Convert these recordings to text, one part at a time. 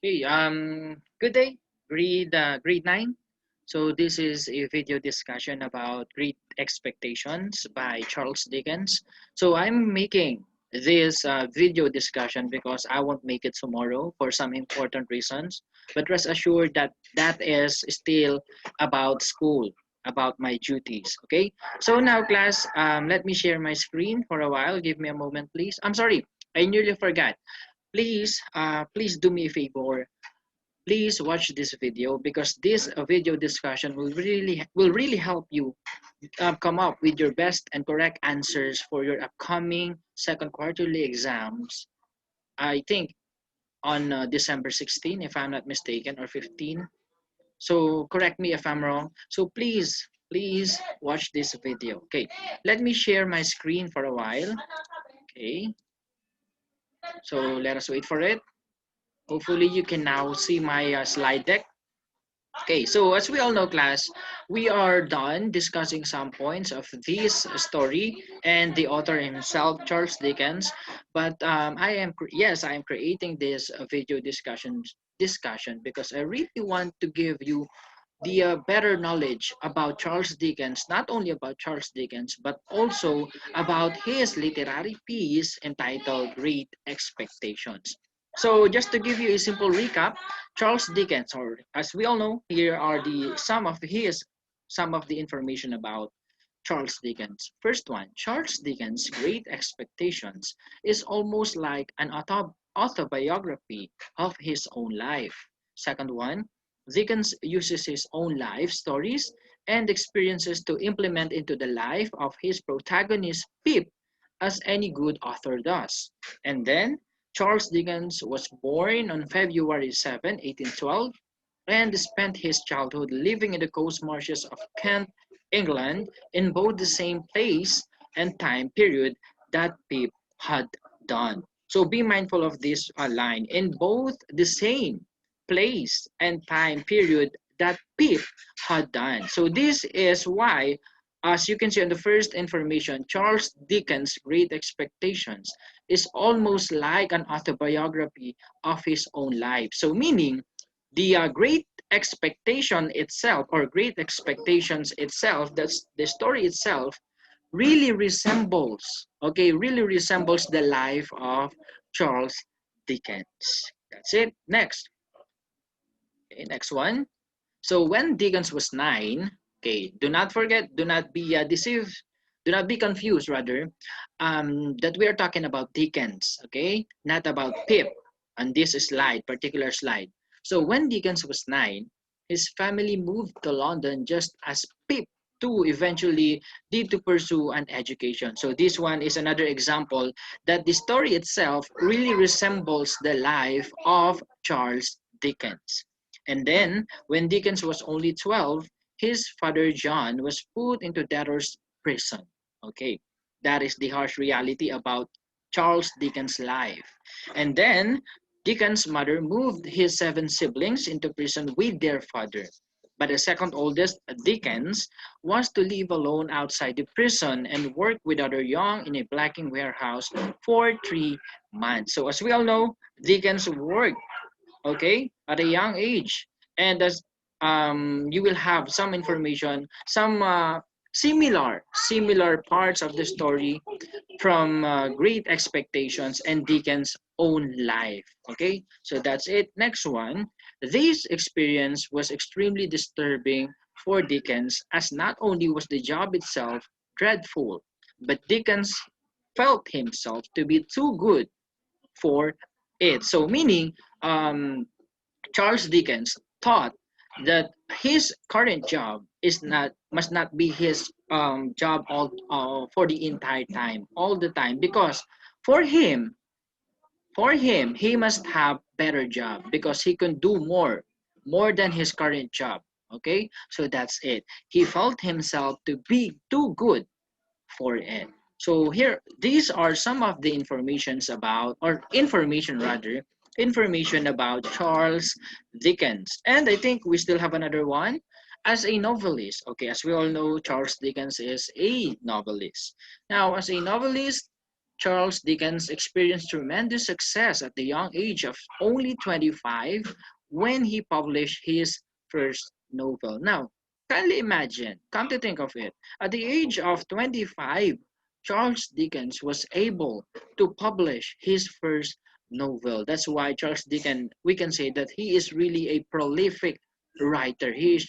Hey, good day, grade 9. So this is a video discussion about Great Expectations by Charles Dickens. So I'm making this video discussion because I won't make it tomorrow for some important reasons. But rest assured that that is still about school, about my duties. Okay. So now, class, let me share my screen for a while. Give me a moment, please. I'm sorry, I nearly forgot. Please do me a favor. Please watch this video because this video discussion will really help you come up with your best and correct answers for your upcoming second quarterly exams. I think on December 16, if I'm not mistaken, or 15. So correct me if I'm wrong. So please watch this video. Okay, let me share my screen for a while. Okay, so let us wait for it. Hopefully you can now see my slide deck. Okay, so as we all know, class, we are done discussing some points of this story and the author himself, Charles Dickens. But I am creating this video discussion because I really want to give you the better knowledge about Charles Dickens, not only about Charles Dickens, but also about his literary piece entitled Great Expectations. So just to give you a simple recap, Charles Dickens, or as we all know, here are some of the information about Charles Dickens. First one, Charles Dickens' Great Expectations is almost like an autobiography of his own life. Second one, Dickens uses his own life stories and experiences to implement into the life of his protagonist Pip, as any good author does. And then, Charles Dickens was born on February 7, 1812, and spent his childhood living in the coast marshes of Kent, England, in both the same place and time period that Pip had done. So be mindful of this line, in both the same place and time period that Pip had done. So this is why, as you can see on the first information, Charles Dickens' Great Expectations is almost like an autobiography of his own life. So meaning, the great expectation itself, or great expectations itself, that's the story itself, really resembles the life of Charles Dickens. That's it. Next. Okay, next one. So when Dickens was 9, okay, do not forget, do not be deceived, do not be confused, rather, that we are talking about Dickens, okay, not about Pip on this particular slide. So when Dickens was 9, his family moved to London just as Pip too eventually did to pursue an education. So this one is another example that the story itself really resembles the life of Charles Dickens. And then, when Dickens was only 12, his father John was put into debtor's prison. Okay, that is the harsh reality about Charles Dickens' life. And then, Dickens' mother moved his 7 siblings into prison with their father. But the second oldest, Dickens, was to live alone outside the prison and work with other young in a blacking warehouse for 3 months. So as we all know, Dickens worked, okay, at a young age, and as you will have some information, some similar parts of the story from Great Expectations and Dickens' own life. Okay, so that's it. Next one. This experience was extremely disturbing for Dickens, as not only was the job itself dreadful, but Dickens felt himself to be too good for it. So meaning, um, Charles Dickens thought that his current job is not must not be his job all for the entire time, all the time, because for him he must have better job because he can do more than his current job. Okay, so that's it. He felt himself to be too good for it. So here, these are some of the information about Charles Dickens. And I think we still have another one as a novelist. Okay, as we all know, Charles Dickens is a novelist. Now, as a novelist, Charles Dickens experienced tremendous success at the young age of only 25 when he published his first novel. Now, kindly imagine, come to think of it, at the age of 25, Charles Dickens was able to publish his first novel. That's why Charles Dickens, we can say that he is really a prolific writer. He's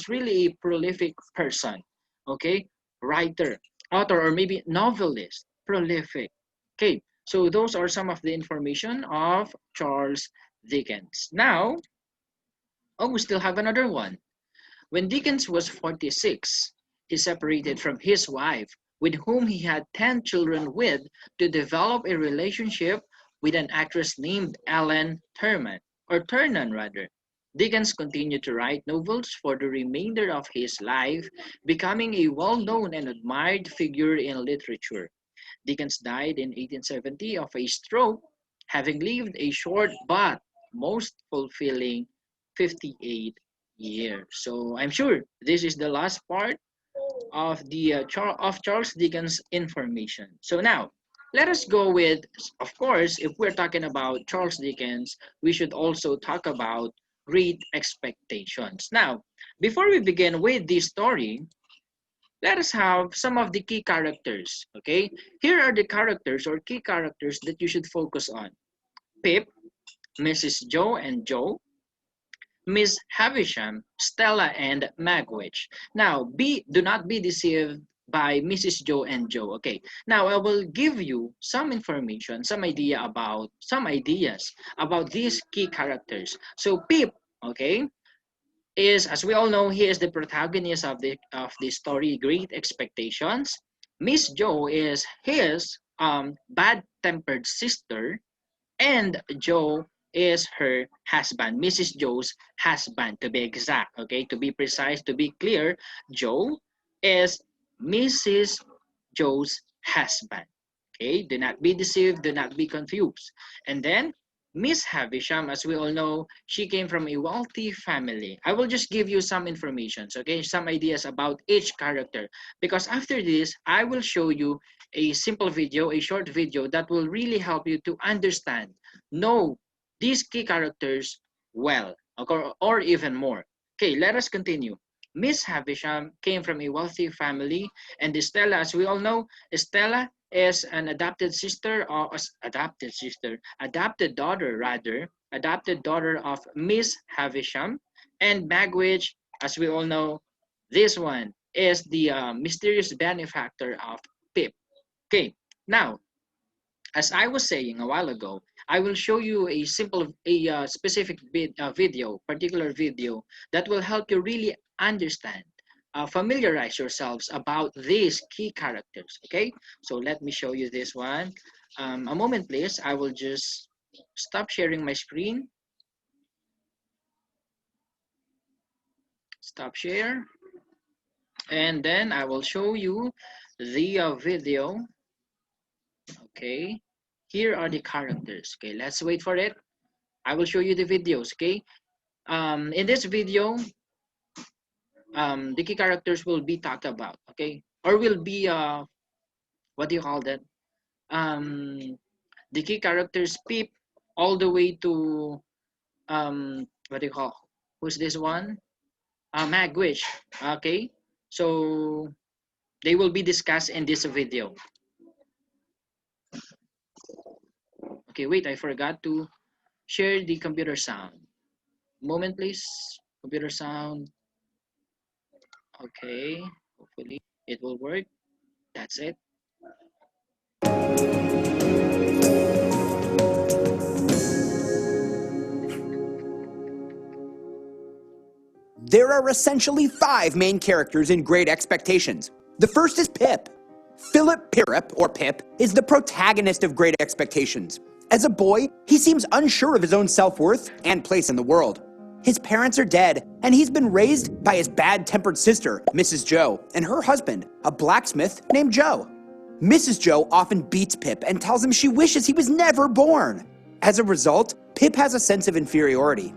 really a prolific person. Okay, writer, author, or maybe novelist, prolific. Okay, so those are some of the information of Charles Dickens. Now, oh, we still have another one. When Dickens was 46, he separated from his wife, with whom he had 10 children with, to develop a relationship with an actress named Ellen Terman, or Ternan rather. Dickens continued to write novels for the remainder of his life, becoming a well-known and admired figure in literature. Dickens died in 1870 of a stroke, having lived a short but most fulfilling 58 years. So I'm sure this is the last part of the of Charles Dickens information. So now let us go with, of course, if we're talking about Charles Dickens, we should also talk about Great Expectations. Now, before we begin with this story, let us have some of the key characters. Okay, here are the characters or key characters that you should focus on: Pip, Mrs. Joe and Joe, Miss Havisham, Stella, and Magwitch. Now, do not be deceived by Mrs. Joe and Joe. Okay. Now I will give you some information, some ideas about these key characters. So Pip, okay, is, as we all know, he is the protagonist of the story Great Expectations. Miss Joe is his bad-tempered sister, and Joe is her husband, Mrs. Joe's husband, to be exact, okay, to be precise, to be clear. Joe is Mrs. Joe's husband. Okay, do not be deceived, do not be confused. And then Miss Havisham, as we all know, she came from a wealthy family. I will just give you some information, okay, some ideas about each character, because after this, I will show you a simple video, a short video that will really help you to understand, know these key characters well, or even more. Okay, let us continue. Miss Havisham came from a wealthy family, and Stella, as we all know, Stella is an adopted daughter of Miss Havisham, and Magwitch, as we all know, this one is the mysterious benefactor of Pip. Okay, now, as I was saying a while ago, I will show you specific particular video that will help you really understand, familiarize yourselves about these key characters. Okay, so let me show you this one. A moment, please. I will just stop sharing my screen. Stop share, and then I will show you the video. Okay, here are the characters. Okay, let's wait for it. I will show you the videos. Okay, in this video, the key characters will be talked about. Okay, or will be what do you call that? The key characters Peep all the way to what do you call? Who's this one? Magwitch. Okay, so they will be discussed in this video. Okay, wait, I forgot to share the computer sound. Moment, please. Computer sound. Okay, hopefully it will work. That's it. There are essentially 5 main characters in Great Expectations. The first is Pip. Philip Pirrip, or Pip, is the protagonist of Great Expectations. As a boy, he seems unsure of his own self-worth and place in the world. His parents are dead, and he's been raised by his bad-tempered sister, Mrs. Joe, and her husband, a blacksmith named Joe. Mrs. Joe often beats Pip and tells him she wishes he was never born. As a result, Pip has a sense of inferiority.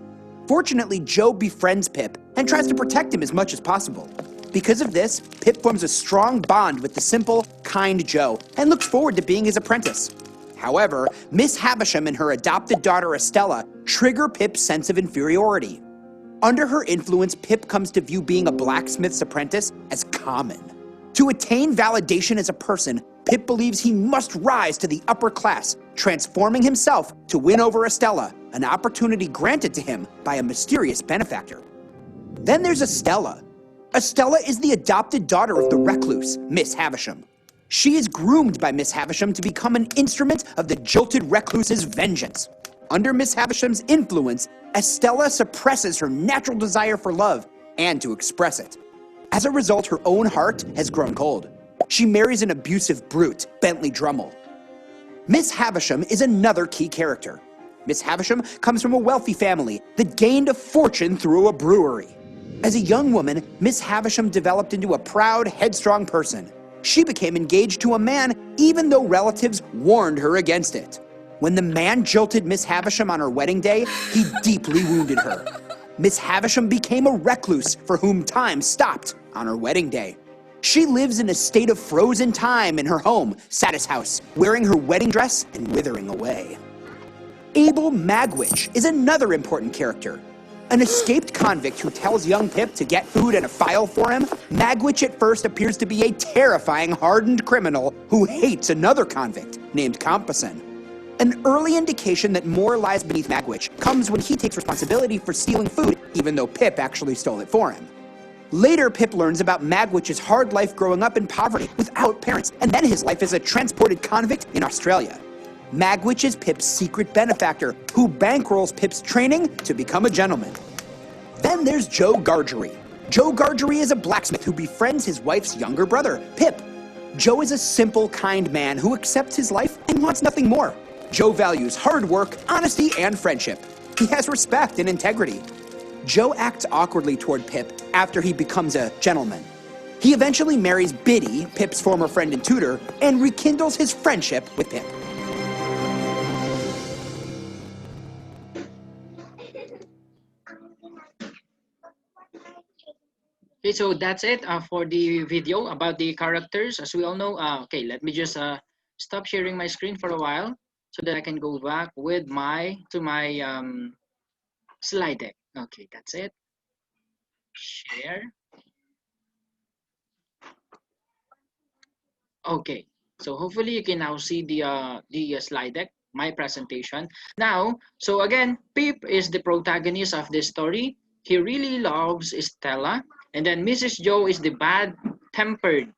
Fortunately, Joe befriends Pip and tries to protect him as much as possible. Because of this, Pip forms a strong bond with the simple, kind Joe and looks forward to being his apprentice. However, Miss Havisham and her adopted daughter Estella trigger Pip's sense of inferiority. Under her influence, Pip comes to view being a blacksmith's apprentice as common. To attain validation as a person, Pip believes he must rise to the upper class, transforming himself to win over Estella, an opportunity granted to him by a mysterious benefactor. Then there's Estella. Estella is the adopted daughter of the recluse, Miss Havisham. She is groomed by Miss Havisham to become an instrument of the jilted recluse's vengeance. Under Miss Havisham's influence, Estella suppresses her natural desire for love and to express it. As a result, her own heart has grown cold. She marries an abusive brute, Bentley Drummle. Miss Havisham is another key character. Miss Havisham comes from a wealthy family that gained a fortune through a brewery. As a young woman, Miss Havisham developed into a proud, headstrong person. She became engaged to a man even though relatives warned her against it. When the man jilted Miss Havisham on her wedding day, he deeply wounded her. Miss Havisham became a recluse for whom time stopped on her wedding day. She lives in a state of frozen time in her home, Satis House, wearing her wedding dress and withering away. Abel Magwitch is another important character. An escaped convict who tells young Pip to get food and a file for him, Magwitch at first appears to be a terrifying hardened criminal who hates another convict named Compasson. An early indication that more lies beneath Magwitch comes when he takes responsibility for stealing food, even though Pip actually stole it for him. Later, Pip learns about Magwitch's hard life growing up in poverty without parents, and then his life as a transported convict in Australia. Magwitch is Pip's secret benefactor, who bankrolls Pip's training to become a gentleman. Then there's Joe Gargery. Joe Gargery is a blacksmith who befriends his wife's younger brother, Pip. Joe is a simple, kind man who accepts his life and wants nothing more. Joe values hard work, honesty, and friendship. He has respect and integrity. Joe acts awkwardly toward Pip after he becomes a gentleman. He eventually marries Biddy, Pip's former friend and tutor, and rekindles his friendship with Pip. Okay, so that's it for the video about the characters. As we all know, okay, let me just stop sharing my screen for a while so that I can go back with my slide deck. Okay, that's it. Share. Okay, so hopefully you can now see the slide deck, my presentation. Now, so again, Pip is the protagonist of this story. He really loves Stella, and then Mrs. Joe is the bad-tempered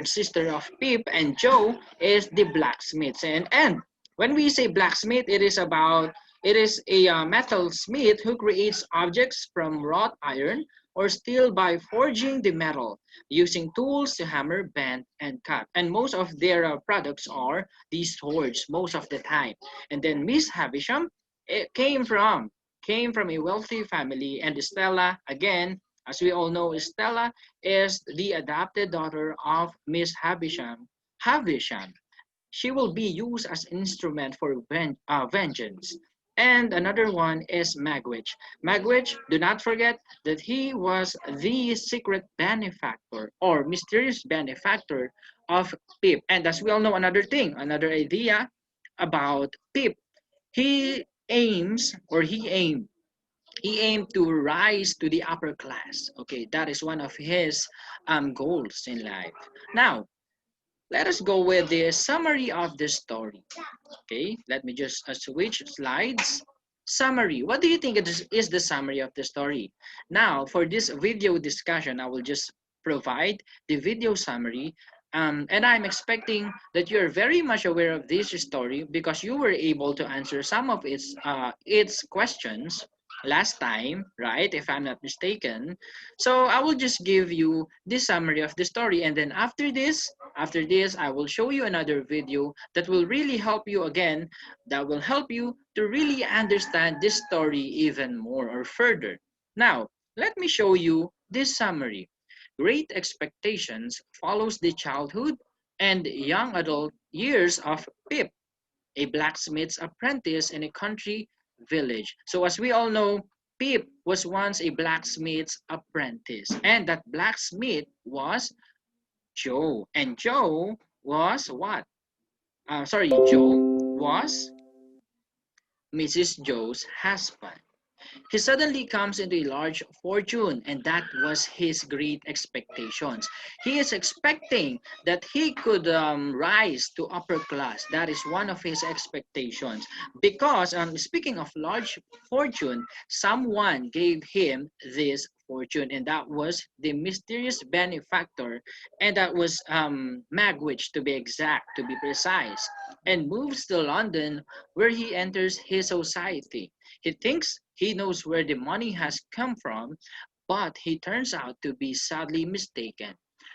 sister of Pip, and Joe is the blacksmith. And when we say blacksmith, it is a metal smith who creates objects from wrought iron or steel by forging the metal, using tools to hammer, bend, and cut. And most of their products are these swords most of the time. And then Miss Havisham came from a wealthy family, and Stella, again, as we all know, Stella is the adopted daughter of Miss Havisham. She will be used as instrument for vengeance. And another one is Magwitch. Magwitch, do not forget that he was the secret benefactor or mysterious benefactor of Pip. And as we all know, another idea about Pip, he aimed to rise to the upper class. Okay, that is one of his goals in life. Now, let us go with the summary of the story. Okay, let me just switch slides. Summary. What do you think is the summary of the story? Now, for this video discussion, I will just provide the video summary. And I'm expecting that you're very much aware of this story because you were able to answer some of its questions last time, right? If I'm not mistaken. So I will just give you the summary of the story, and then after this, I will show you another video that will really help you again, that will help you to really understand this story even more or further. Now, let me show you this summary. Great Expectations follows the childhood and young adult years of Pip, a blacksmith's apprentice in a country village. So as we all know, Pip was once a blacksmith's apprentice, and that blacksmith was Joe. And Joe was what? Joe was Mrs. Joe's husband. He suddenly comes into a large fortune, and that was his great expectations. He is expecting that he could rise to upper class. That is one of his expectations. Because, speaking of large fortune, someone gave him this fortune, and that was the mysterious benefactor, and that was Magwitch, to be exact, to be precise, and moves to London, where he enters his society. He thinks he knows where the money has come from, but he turns out to be sadly mistaken.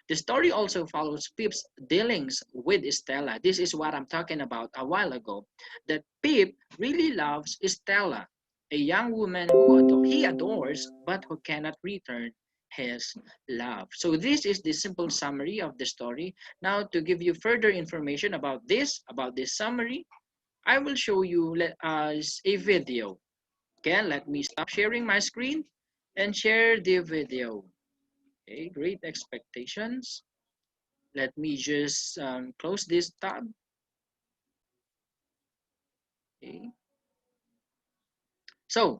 The story also follows Pip's dealings with Stella. This is what I'm talking about a while ago. That Pip really loves Stella, a young woman who he adores, but who cannot return his love. So this is the simple summary of the story. Now, to give you further information about this summary, I will show you a video. Okay, let me stop sharing my screen and share the video. Okay, great expectations. Let me just close this tab. Okay. So,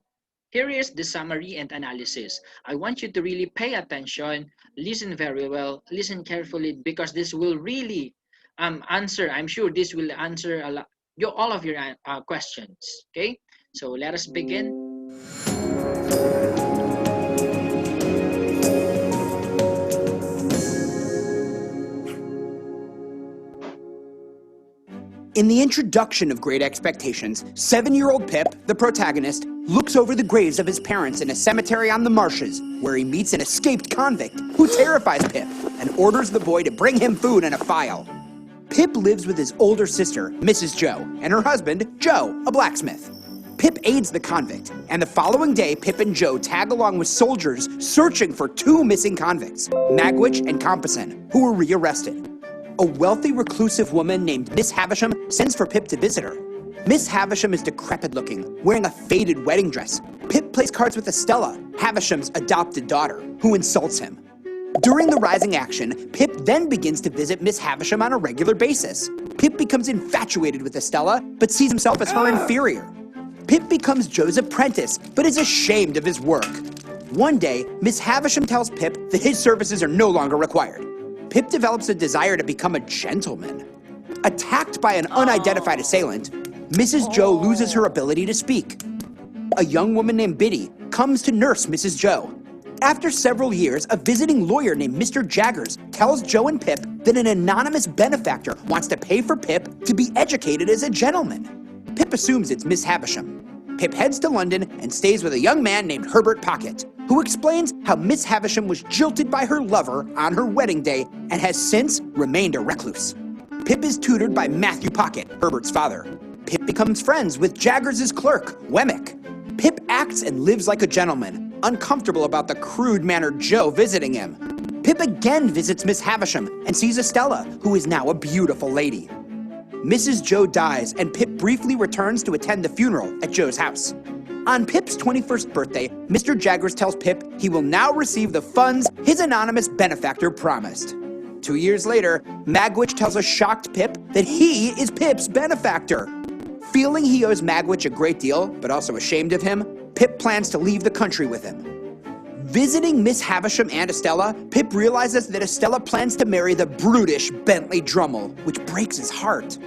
here is the summary and analysis. I want you to really pay attention, listen very well, listen carefully, because this will really answer, I'm sure this will answer all of your questions. Okay, so let us begin. In the introduction of Great Expectations, 7-year-old Pip, the protagonist, looks over the graves of his parents in a cemetery on the marshes, where he meets an escaped convict who terrifies Pip and orders the boy to bring him food and a file. Pip lives with his older sister, Mrs. Joe, and her husband, Joe, a blacksmith. Pip aids the convict, and the following day, Pip and Joe tag along with soldiers searching for 2 missing convicts, Magwitch and Compeyson, who were rearrested. A wealthy, reclusive woman named Miss Havisham sends for Pip to visit her. Miss Havisham is decrepit-looking, wearing a faded wedding dress. Pip plays cards with Estella, Havisham's adopted daughter, who insults him. During the rising action, Pip then begins to visit Miss Havisham on a regular basis. Pip becomes infatuated with Estella, but sees himself as her inferior. Pip becomes Joe's apprentice, but is ashamed of his work. One day, Miss Havisham tells Pip that his services are no longer required. Pip develops a desire to become a gentleman. Attacked by an unidentified assailant, Mrs. Joe loses her ability to speak. A young woman named Biddy comes to nurse Mrs. Joe. After several years, a visiting lawyer named Mr. Jaggers tells Joe and Pip that an anonymous benefactor wants to pay for Pip to be educated as a gentleman. Pip assumes it's Miss Havisham. Pip heads to London and stays with a young man named Herbert Pocket, who explains how Miss Havisham was jilted by her lover on her wedding day and has since remained a recluse. Pip is tutored by Matthew Pocket, Herbert's father. Pip becomes friends with Jaggers' clerk, Wemmick. Pip acts and lives like a gentleman, uncomfortable about the crude-mannered Joe visiting him. Pip again visits Miss Havisham and sees Estella, who is now a beautiful lady. Mrs. Joe dies, and Pip briefly returns to attend the funeral at Joe's house. On Pip's 21st birthday, Mr. Jaggers tells Pip he will now receive the funds his anonymous benefactor promised. 2 years later, Magwitch tells a shocked Pip that he is Pip's benefactor. Feeling he owes Magwitch a great deal, but also ashamed of him, Pip plans to leave the country with him. Visiting Miss Havisham and Estella, Pip realizes that Estella plans to marry the brutish Bentley Drummle, which breaks his heart.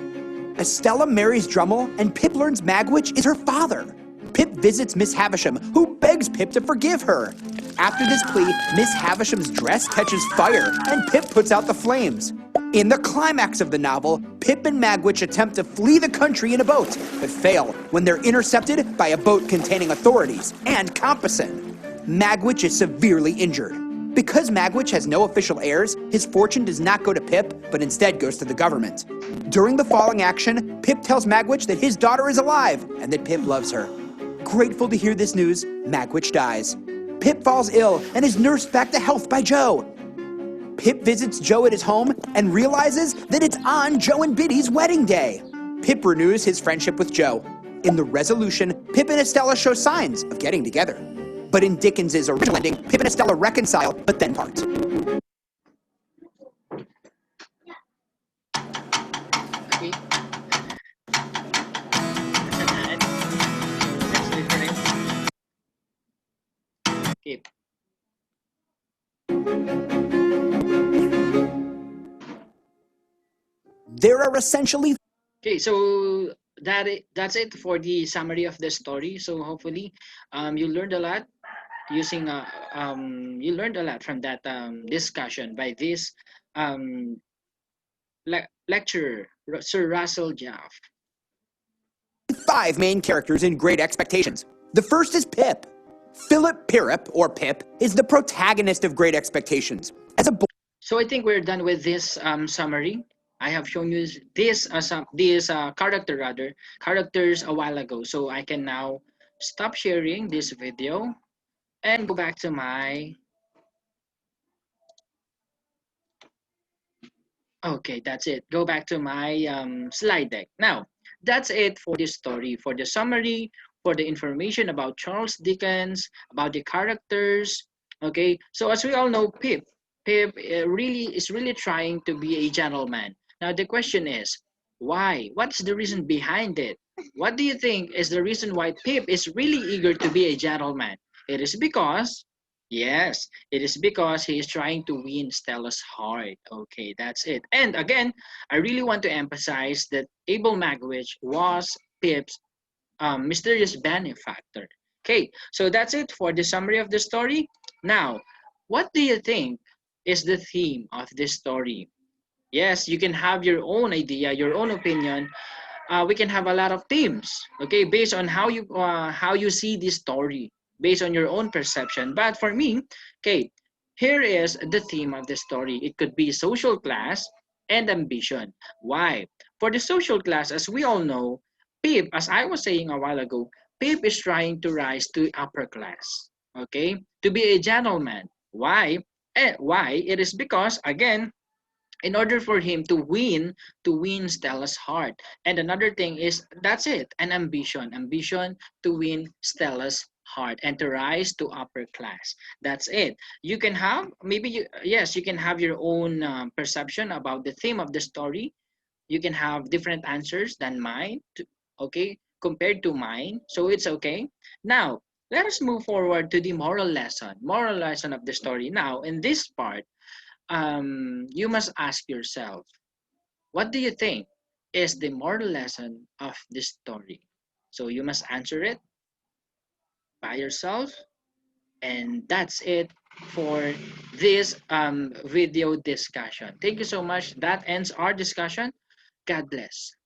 Estella marries Drummle, and Pip learns Magwitch is her father. Pip visits Miss Havisham, who begs Pip to forgive her. After this plea, Miss Havisham's dress catches fire, and Pip puts out the flames. In the climax of the novel, Pip and Magwitch attempt to flee the country in a boat, but fail when they're intercepted by a boat containing authorities and Compeyson. Magwitch is severely injured. Because Magwitch has no official heirs, his fortune does not go to Pip, but instead goes to the government. During the falling action, Pip tells Magwitch that his daughter is alive and that Pip loves her. Grateful to hear this news, Magwitch dies. Pip falls ill and is nursed back to health by Joe. Pip visits Joe at his home and realizes that it's on Joe and Biddy's wedding day. Pip renews his friendship with Joe. In the resolution, Pip and Estella show signs of getting together. But in Dickens's original ending, Pip and Estella reconcile, but then part. Okay. That's an ad. So let's wait for it. Okay. There are essentially Okay, so that's it for the summary of the story. So hopefully, you learned a lot using you learned a lot from that discussion by this um lecturer, Sir Russell Jaff. five main characters in Great Expectations. The first is Pip. Philip Pirrip, or Pip, is the protagonist of Great Expectations. As a So I think we're done with this summary. I have shown you this characters a while ago. So I can now stop sharing this video and go back to my. Okay, that's it. Go back to my slide deck. Now, that's it for this story, for the summary, for the information about Charles Dickens, about the characters. Okay, so as we all know, Pip really is really trying to be a gentleman. Now, the question is, why? What's the reason behind it? What do you think is the reason why Pip is really eager to be a gentleman? It is because Yes, it is because he is trying to win Stella's heart. Okay, that's it. And again, I really want to emphasize that Abel Magwitch was Pip's mysterious benefactor. Okay, so that's it for the summary of the story. Now, what do you think is the theme of this story? Yes, you can have your own idea, your own opinion. We can have a lot of themes, okay, based on how you see this story, based on your own perception. But for me, okay, here is the theme of the story. It could be social class and ambition. Why? For the social class, as we all know, Pip, as I was saying a while ago, Pip is trying to rise to upper class, okay, to be a gentleman. Why? Why? It is because, again, in order for him to win Stella's heart. And another thing is, that's it, an ambition to win Stella's heart and to rise to upper class. That's it. You can have maybe you yes, you can have your own perception about the theme of the story. You can have different answers than mine, okay, compared to mine, so it's okay. Now let us move forward to the moral lesson of the story. Now in this part, you must ask yourself, what do you think is the moral lesson of this story? So you must answer it by yourself, and that's it for this video discussion. Thank you so much. That ends our discussion. God bless.